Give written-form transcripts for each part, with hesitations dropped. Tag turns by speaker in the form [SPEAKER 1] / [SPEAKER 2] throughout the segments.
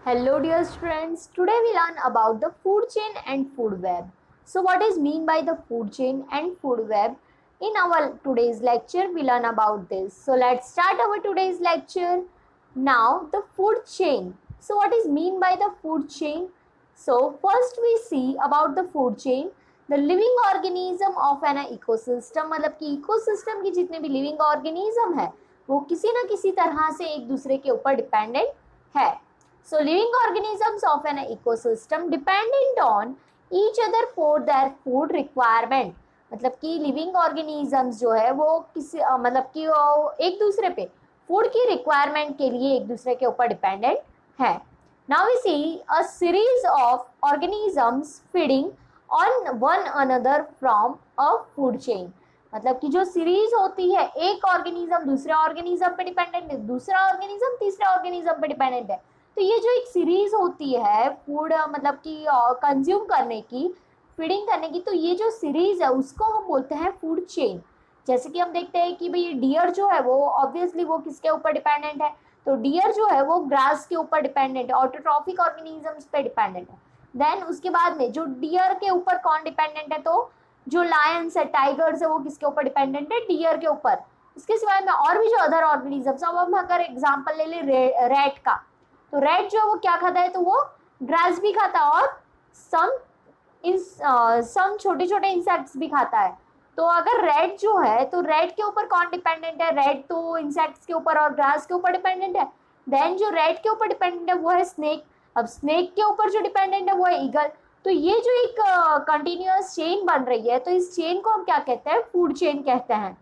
[SPEAKER 1] Hello dear students, today we learn about the food chain and food web. So what is mean by the food chain and food web? In our today's lecture we learn about this. So let's start our today's lecture. Now the food chain. So what is mean by the food chain? So first we see about the food chain. The living organism of an ecosystem, मतलब कि ecosystem की जितने भी living organism है वो किसी ना किसी तरह से एक दूसरे के ऊपर डिपेंडेंट है. So living organisms of an ecosystem dependent on each other for their food requirement. मतलब कि living organisms जो है वो किसी मतलब कि एक दूसरे पे फूड की रिक्वायरमेंट के लिए एक दूसरे के ऊपर डिपेंडेंट है. Now we see a series of organisms feeding on one another from a food chain. मतलब कि जो सीरीज होती है, एक ऑर्गेनिज्म दूसरे ऑर्गेनिज्म पे डिपेंडेंट है, दूसरा ऑर्गेनिज्म तीसरे ऑर्गेनिज्म पे डिपेंडेंट है. तो ये जो एक सीरीज होती है फूड मतलब कि कंज्यूम करने की, फीडिंग करने की, तो ये जो सीरीज है उसको हम बोलते हैं फूड चेन. जैसे कि हम देखते हैं कि भाई डियर जो है वो ऑब्वियसली वो किसके ऊपर डिपेंडेंट है, तो डियर जो है वो ग्रास के ऊपर डिपेंडेंट है, ऑटोट्रॉफिक ऑर्गेनिजम्स पे डिपेंडेंट है. देन उसके बाद में जो डियर के ऊपर कौन डिपेंडेंट है, तो जो लायंस है, टाइगर्स है, वो किसके ऊपर डिपेंडेंट है, डियर के ऊपर. इसके सिवाय में और भी जो अदर ऑर्गेनिजम्स, अब हम अगर एग्जाम्पल ले ले रेट का, तो रेट जो है वो क्या खाता है, तो वो ग्रास भी खाता है और सम छोटे छोटे इंसेक्ट्स भी खाता है. तो अगर रेड जो है, तो रेड के ऊपर कौन डिपेंडेंट है, रेड तो इंसेक्ट्स के ऊपर और ग्रास के ऊपर डिपेंडेंट है. देन जो रेड के ऊपर डिपेंडेंट है वो है स्नेक. अब स्नेक के ऊपर जो डिपेंडेंट है वो है ईगल. तो ये जो एक कंटिन्यूअस चेन बन रही है, तो इस चेन को हम क्या कहते हैं, फूड चेन कहते हैं.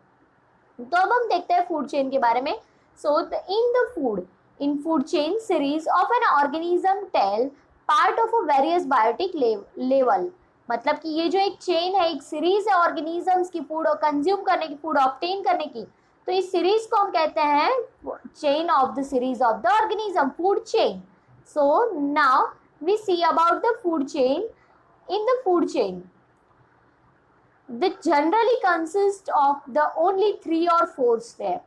[SPEAKER 1] तो अब हम देखते हैं फूड चेन के बारे में. So in the food in food chain series of an organism tell part of a various biotic level. मतलब कि ये जो एक चेन है, एक सीरीज है ऑर्गेनिजम्स की फूड और कंज्यूम करने की, फूड ऑब्टेन करने की, तो इस सीरीज को हम कहते हैं chain of the series of the organism, food chain. So now we see about the food chain. In the food chain that generally consist of the only 3 or 4 step.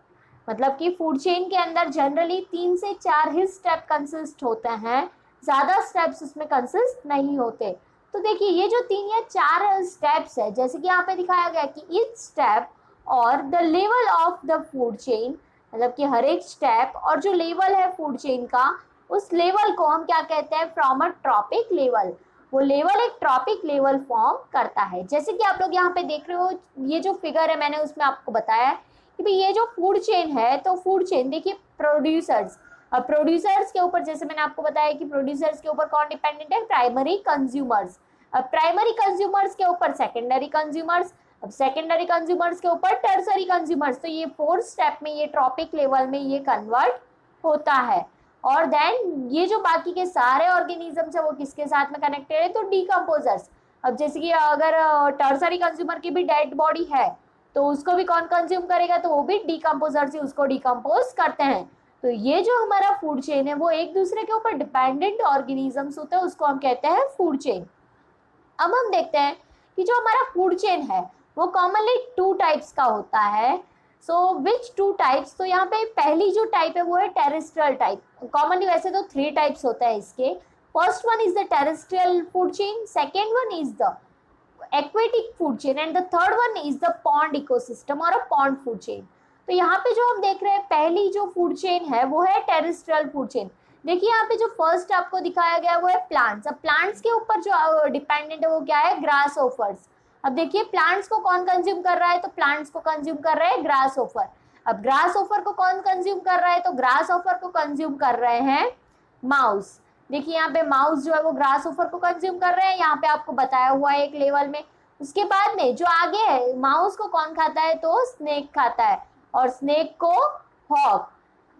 [SPEAKER 1] मतलब कि फूड चेन के अंदर generally 3 से 4 ही step consist होते हैं, ज़्यादा steps उसमें consist नहीं होते. तो देखिए ये जो 3 या 4 स्टेप्स है, जैसे कि यहाँ पे दिखाया गया कि ईच स्टेप और the level of the food chain, मतलब कि हर एक स्टेप और जो लेवल है फूड चेन का, उस लेवल को हम क्या कहते हैं, फ्रॉम अ ट्रॉपिक लेवल. वो लेवल एक ट्रॉपिक लेवल फॉर्म करता है. जैसे कि आप लोग यहाँ पे देख रहे हो, ये जो फिगर है मैंने उसमें आपको बताया कि भाई ये जो फूड चेन है, तो फूड चेन देखिए प्रोड्यूसर्स, अब प्रोड्यूसर्स के ऊपर जैसे मैंने आपको बताया कि प्रोड्यूसर्स के ऊपर कौन डिपेंडेंट है, प्राइमरी कंज्यूमर्स. अब प्राइमरी कंज्यूमर्स के ऊपर सेकेंडरी कंज्यूमर्स, अब सेकेंडरी कंज्यूमर्स के ऊपर टर्सरी कंज्यूमर्स. तो ये 4 स्टेप में, ये ट्रॉपिक लेवल में ये कन्वर्ट होता है. और देन ये जो बाकी के सारे ऑर्गेनिजम्स है वो किसके साथ में कनेक्टेड है, तो डीकम्पोजर्स. अब जैसे कि अगर टर्सरी कंज्यूमर की भी डेड बॉडी है, तो उसको भी कौन कंज्यूम करेगा, तो वो भी डीकम्पोजर से उसको डीकम्पोज करते हैं. तो ये जो हमारा फूड चेन है वो एक दूसरे के ऊपर डिपेंडेंट ऑर्गेनिजम्स होते हैं, उसको हम कहते हैं फूड चेन. अब हम देखते हैं कि जो हमारा फूड चेन है वो कॉमनली 2 टाइप्स का होता है. सो विच 2 टाइप्स, तो यहाँ पे पहली जो टाइप है वो है टेरेस्ट्रियल टाइप. कॉमनली वैसे तो 3 टाइप्स होता है इसके. First one is the terrestrial food chain, second one is the aquatic food chain and the third one is the pond ecosystem or a pond food chain. तो यहाँ पे जो हम देख रहे हैं पहली जो फूड चेन है वो है टेरेस्ट्रियल फूड चेन. देखिए यहाँ पे जो फर्स्ट आपको दिखाया गया वो है प्लांट्स. अब प्लांट्स के ऊपर जो डिपेंडेंट है वो क्या है, ग्रास ओफर्स. अब देखिए प्लांट्स को कौन कंज्यूम कर रहा है, तो प्लांट्स को कंज्यूम कर रहे हैं ग्रास ओफर. अब ग्रास ओफर को कौन कंज्यूम कर रहा है, तो ग्रास ओफर को कंज्यूम कर रहे हैं माउस. देखिए यहाँ पे माउस जो है वो ग्रास ओफर को कंज्यूम कर रहे हैं, यहाँ पे आपको बताया हुआ है एक लेवल में. उसके बाद में जो आगे है, माउस को कौन खाता है, तो स्नेक खाता है, और स्नेक को हॉक.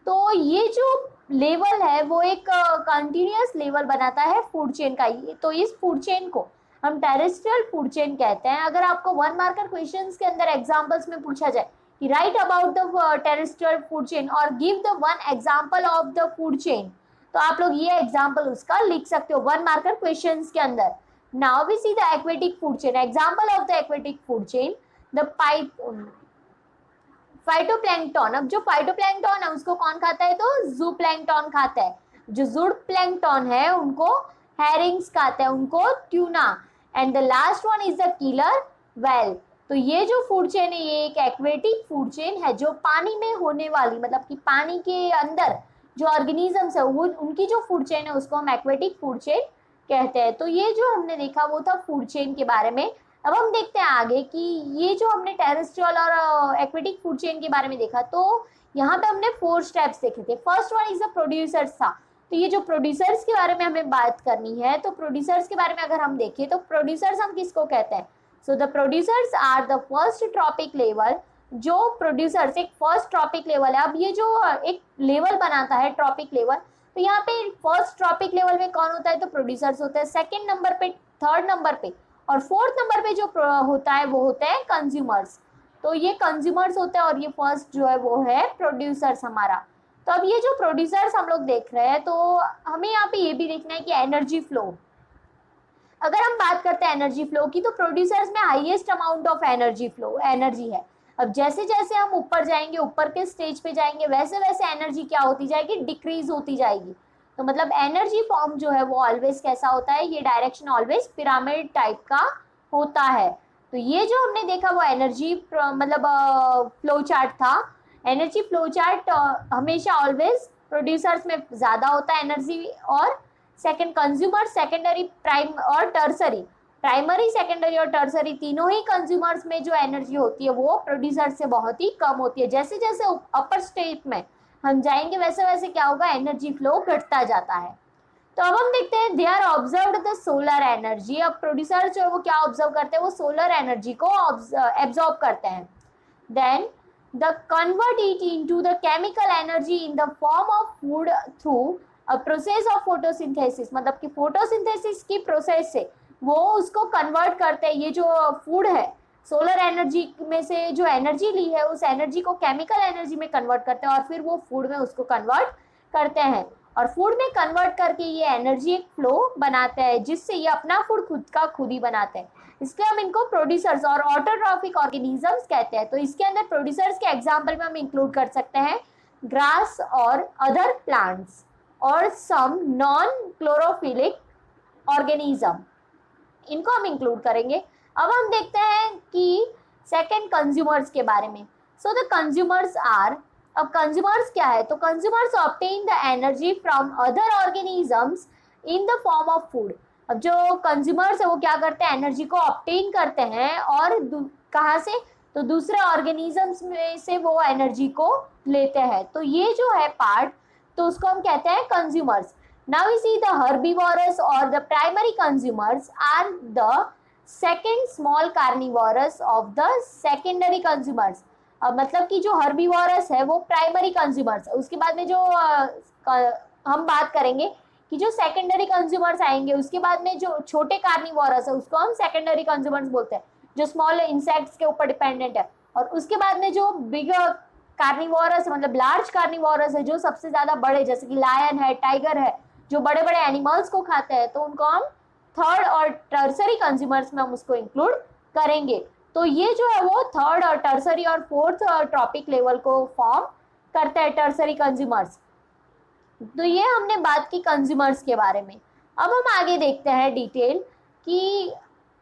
[SPEAKER 1] तो ये जो लेवल है वो एक कंटिन्यूअस लेवल बनाता है फूड चेन का. तो इस फूड चेन को हम टेरेस्ट्रियल फूड चेन कहते हैं. अगर आपको 1 मार्कर क्वेश्चंस के अंदर एग्जांपल्स में पूछा जाए कि write about the terrestrial food chain और give the 1 example of the food chain, तो आप लोग ये एग्जाम्पल उसका लिख सकते हो 1 मार्कर क्वेश्चंस के अंदर. Now we see the aquatic food chain. Example of the aquatic food chain, the phytoplankton. अब जो फाइटोप्लैंक्टन है उसको कौन खाता है, तो जूप्लैंक्टन खाता है. जो ज़ूडप्लैंक्टन है उनको हैरिंग्स खाते हैं, उनको tuna. And the last one is the killer whale. तो ये जो फूड चेन है ये एक एक्वेटिक फूड चेन है जो पानी में होने वाली, मतलब कि पानी के अंदर जो ऑर्गेनिजम्स है वो उनकी जो फूड चेन है उसको हम एक्वेटिक फूड चेन कहते हैं। तो ये जो हमने देखा वो था फूड चेन के बारे में। अब हम देखते हैं आगे कि ये जो हमने टेरेस्ट्रियल और एक्वेटिक फूड चेन के बारे में देखा, तो यहाँ पे हमने 4 स्टेप्स देखे थे। First one is the producers था। तो ये जो प्रोड्यूसर्स के बारे में हमें बात करनी है, तो प्रोड्यूसर्स के बारे में अगर हम देखें तो प्रोड्यूसर्स हम किसको कहते हैं? So the producers are the first trophic level. जो प्रोड्यूसर्स एक फर्स्ट ट्रॉपिक लेवल है। अब ये जो एक लेवल बनाता है ट्रॉपिक लेवल, तो यहाँ पे फर्स्ट ट्रॉपिक लेवल में कौन होता है? तो प्रोड्यूसर्स होते हैं। सेकंड नंबर पे, थर्ड नंबर पे और फोर्थ नंबर पे जो होता है वो होते हैं कंज्यूमर्स। तो ये कंज्यूमर्स होते हैं और ये फर्स्ट जो है वो है प्रोड्यूसर्स हमारा। तो अब ये जो प्रोड्यूसर्स हम लोग देख रहे हैं, तो हमें यहाँ पे ये भी देखना है कि एनर्जी फ्लो। अगर हम बात करते हैं एनर्जी फ्लो की, तो प्रोड्यूसर्स में highest amount of energy flow energy है। अब जैसे जैसे हम ऊपर जाएंगे, ऊपर के स्टेज पे जाएंगे, वैसे वैसे एनर्जी क्या होती जाएगी? डिक्रीज होती जाएगी। तो मतलब एनर्जी फॉर्म जो है वो ऑलवेज कैसा होता है? ये डायरेक्शन ऑलवेज पिरामिड टाइप का होता है। तो ये जो हमने देखा वो एनर्जी मतलब फ्लो चार्ट था। एनर्जी फ्लो चार्ट हमेशा ऑलवेज प्रोड्यूसर्स में ज़्यादा होता है एनर्जी, और सेकंड कंज्यूमर, सेकेंडरी, प्राइम और टर्सरी। प्राइमरी, सेकेंडरी और टर्सरी तीनों ही कंज्यूमर्स में जो एनर्जी होती है वो प्रोड्यूसर से बहुत ही कम होती है। जैसे जैसे अपर स्टेज में हम जाएंगे वैसे वैसे क्या होगा? एनर्जी फ्लो घटता जाता है। तो अब हम देखते हैं they are observed the solar energy. अब प्रोड्यूसर जो है वो क्या ऑब्जर्व करते हैं? वो सोलर एनर्जी को एब्जॉर्ब करते हैं। Then the convert it into the chemical energy in the form of food through a process of photosynthesis. मतलब कि फोटोसिंथेसिस की प्रोसेस से वो उसको कन्वर्ट करते हैं। ये जो फूड है, सोलर एनर्जी में से जो एनर्जी ली है उस एनर्जी को केमिकल एनर्जी में कन्वर्ट करते हैं और फिर वो फूड में उसको कन्वर्ट करते हैं। और फूड में कन्वर्ट करके ये एनर्जी एक फ्लो बनाते हैं जिससे ये अपना फूड खुद का खुद ही बनाते हैं। इसलिए हम इनको प्रोड्यूसर्स और ऑटोट्रॉफिक ऑर्गेनिजम्स कहते हैं। तो इसके अंदर प्रोड्यूसर्स के एग्जाम्पल में हम इंक्लूड कर सकते हैं ग्रास और अदर प्लांट्स और सम नॉन क्लोरोफिलिक ऑर्गेनिज्म, इनको हम इंक्लूड करेंगे। अब हम देखते हैं कि सेकंड कंज्यूमर्स के बारे में। सो द कंज्यूमर्स आर, अब कंज्यूमर्स क्या है? तो consumers obtain the energy from other organisms in the form of food. अब जो कंज्यूमर्स है वो क्या करते हैं? एनर्जी को ऑब्टेन करते हैं और कहाँ से? तो दूसरे ऑर्गेनिजम्स में से वो एनर्जी को लेते हैं। तो ये जो है पार्ट, तो उसको हम कहते हैं consumers. Now we see the herbivorous or the primary consumers are the second small carnivorous of the secondary consumers। अब मतलब कि जो herbivorous है वो प्राइमरी कंज्यूमर्स है। उसके बाद में जो हम बात करेंगे कि जो सेकेंडरी कंज्यूमर्स आएंगे, उसके बाद में जो छोटे कार्निवोरस है उसको हम सेकेंडरी कंज्यूमर्स बोलते हैं, जो स्मॉल इंसेक्ट्स के ऊपर डिपेंडेंट है। और उसके बाद में जो बिग कार्निवोरस मतलब लार्ज कार्निवोरस है, जो सबसे ज्यादा बड़े, जैसे कि लायन है, टाइगर है, जो बड़े बड़े एनिमल्स को खाते हैं, तो उनको हम थर्ड और टर्सरी कंज्यूमर्स में हम उसको इंक्लूड करेंगे। तो ये जो है वो थर्ड और टर्सरी और फोर्थ ट्रॉपिक लेवल को फॉर्म करते हैं, टर्सरी कंज्यूमर्स। तो ये हमने बात की कंज्यूमर्स के बारे में। अब हम आगे देखते हैं डिटेल कि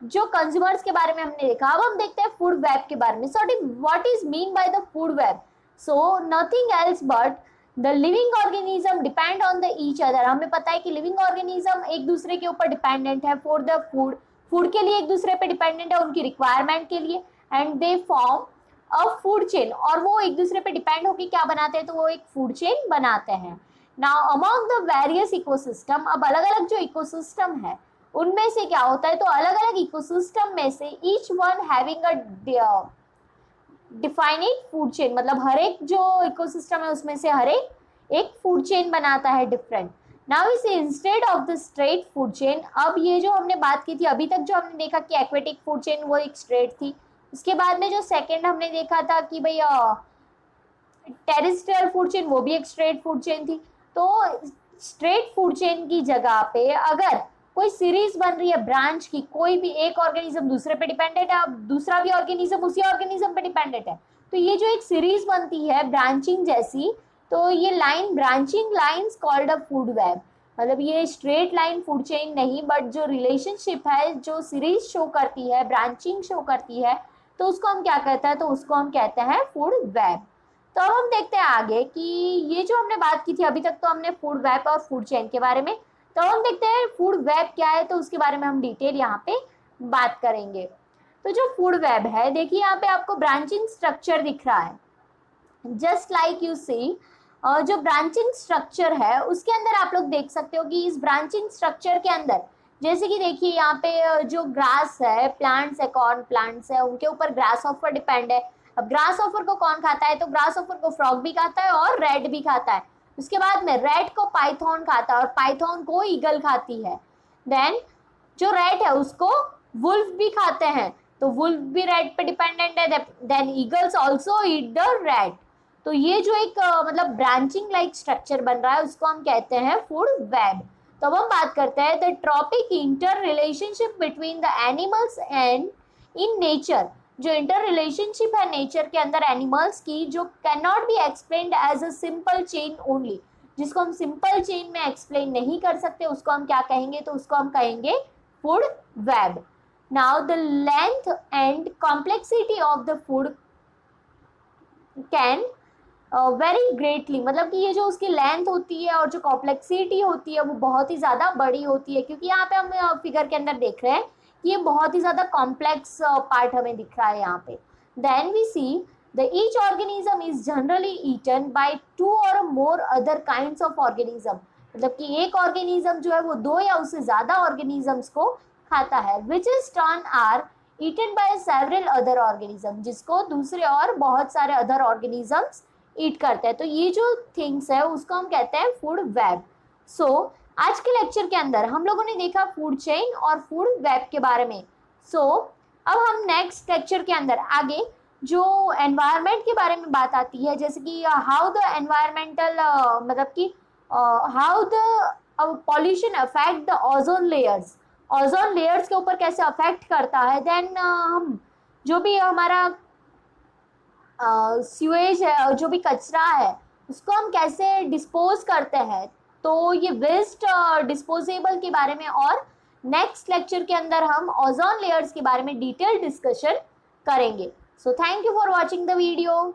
[SPEAKER 1] जो कंज्यूमर्स के बारे में हमने देखा, अब हम देखते हैं फूड वेब के बारे में। So what is mean by the food web? So nothing else but the living organism depend on the each other. हमें पता है कि लिविंग ऑर्गेनिज्म एक दूसरे के ऊपर डिपेंडेंट है फॉर द फूड, फूड के लिए एक दूसरे पे डिपेंडेंट है उनकी रिक्वायरमेंट के लिए, and they form a food chain. और वो एक दूसरे पे डिपेंड होकर क्या बनाते हैं? तो वो एक फूड चेन बनाते हैं। Now among the various ecosystem, अब अलग अलग जो इकोसिस्टम है उनमें से क्या होता है? तो अलग अलग इकोसिस्टम में से each one having a definite food chain, मतलब हर एक जो इकोसिस्टम है उसमें से हर एक फूड चेन बनाता है डिफरेंट। नाउ इस instead of the straight food chain, अब ये जो हमने बात की थी अभी तक, जो हमने देखा कि एक्वेटिक फूड चेन वो एक स्ट्रेट थी। उसके बाद में जो सेकेंड हमने देखा था कि भाई टेरेस्ट्रियल फूड चेन, वो भी एक स्ट्रेट फूड चेन थी। तो स्ट्रेट फूड चेन की जगह पे अगर कोई सीरीज बन रही है ब्रांच की, कोई भी एक ऑर्गेनिज्म दूसरे पे डिपेंडेंट है, अब दूसरा भी ऑर्गेनिज्म उसी ऑर्गेनिज्म पे डिपेंडेंट है, तो ये जो एक सीरीज बनती है ब्रांचिंग जैसी, तो ये line branching lines called a food web, मतलब ये स्ट्रेट लाइन फूड चेन नहीं, बट जो रिलेशनशिप है, जो सीरीज शो करती है, ब्रांचिंग शो करती है, तो उसको हम क्या कहते हैं, तो उसको हम कहते हैं फूड वेब। तो अब हम देखते हैं आगे कि ये जो हमने बात की थी अभी तक, तो हमने फूड वेब और फूड चेन के बारे में, तो हम देखते हैं फूड वेब क्या है, तो उसके बारे में हम डिटेल यहाँ पे बात करेंगे। तो जो फूड वेब है, देखिए यहाँ पे आपको ब्रांचिंग स्ट्रक्चर दिख रहा है, जस्ट लाइक यू सी। जो ब्रांचिंग स्ट्रक्चर है उसके अंदर आप लोग देख सकते हो कि इस ब्रांचिंग स्ट्रक्चर के अंदर, जैसे कि देखिए यहाँ पे जो ग्रास है, प्लांट्स है, कॉर्न प्लांट्स है, उनके ऊपर ग्रास ऑफर डिपेंड है। अब ग्रास ऑफर को कौन खाता है, तो ग्रास ऑफर को फ्रॉग भी खाता है और रेड भी खाता है। उसके बाद में रेड को पाइथन खाता है और पाइथन को ईगल खाती है। देन जो रेड है उसको वुल्फ भी खाते हैं, तो वुल्फ भी रेड पे डिपेंडेंट है। Then eagles also eat the rat. तो ये जो एक मतलब ब्रांचिंग लाइक स्ट्रक्चर बन रहा है उसको हम कहते हैं फूड वेब। तो अब हम बात करते हैं the trophic interrelationship between the animals and in nature. जो इंटर रिलेशनशिप है नेचर के अंदर एनिमल्स की, जो can not be explained as a simple chain only, जिसको हम सिंपल चेन में एक्सप्लेन नहीं कर सकते, उसको हम क्या कहेंगे, तो उसको हम कहेंगे food web. Now the length and complexity of the food can very greatly, मतलब कि ये जो उसकी लेंथ होती है और जो कॉम्प्लेक्सिटी होती है वो बहुत ही ज़्यादा बड़ी होती है, क्योंकि यहाँ पे हम फिगर के अंदर देख रहे हैं कि ये बहुत ही ज़्यादा कॉम्प्लेक्स पार्ट हमें दिख रहा है यहाँ पे। Then we see the each organism is generally eaten by 2 और more other kinds of organism, मतलब कि एक ऑर्गेनिज्म जो है वो 2 या उससे ज़्यादा ऑर्गेनिजम्स को खाता है, which is turn are eaten by several other organism, जिसको दूसरे और बहुत सारे अदर ऑर्गेनिजम्स ईट करते हैं। तो ये जो थिंग्स है उसको हम कहते हैं फूड वेब। सो आज के लेक्चर के अंदर हम लोगों ने देखा फूड चेन और फूड वेब के बारे में। सो अब हम नेक्स्ट लेक्चर के अंदर आगे जो एनवायरनमेंट के बारे में बात आती है, जैसे कि हाउ द एनवायरमेंटल मतलब कि how the pollution affect the ozone layers, ozone layers के ऊपर कैसे अफेक्ट करता है। देन हम जो भी हमारा सीवेज है, जो भी कचरा है, उसको हम कैसे डिस्पोज करते हैं, तो ये वेस्ट डिस्पोजेबल के बारे में और नेक्स्ट लेक्चर के अंदर हम ओजोन लेयर्स के बारे में डिटेल डिस्कशन करेंगे। So thank you for watching the video.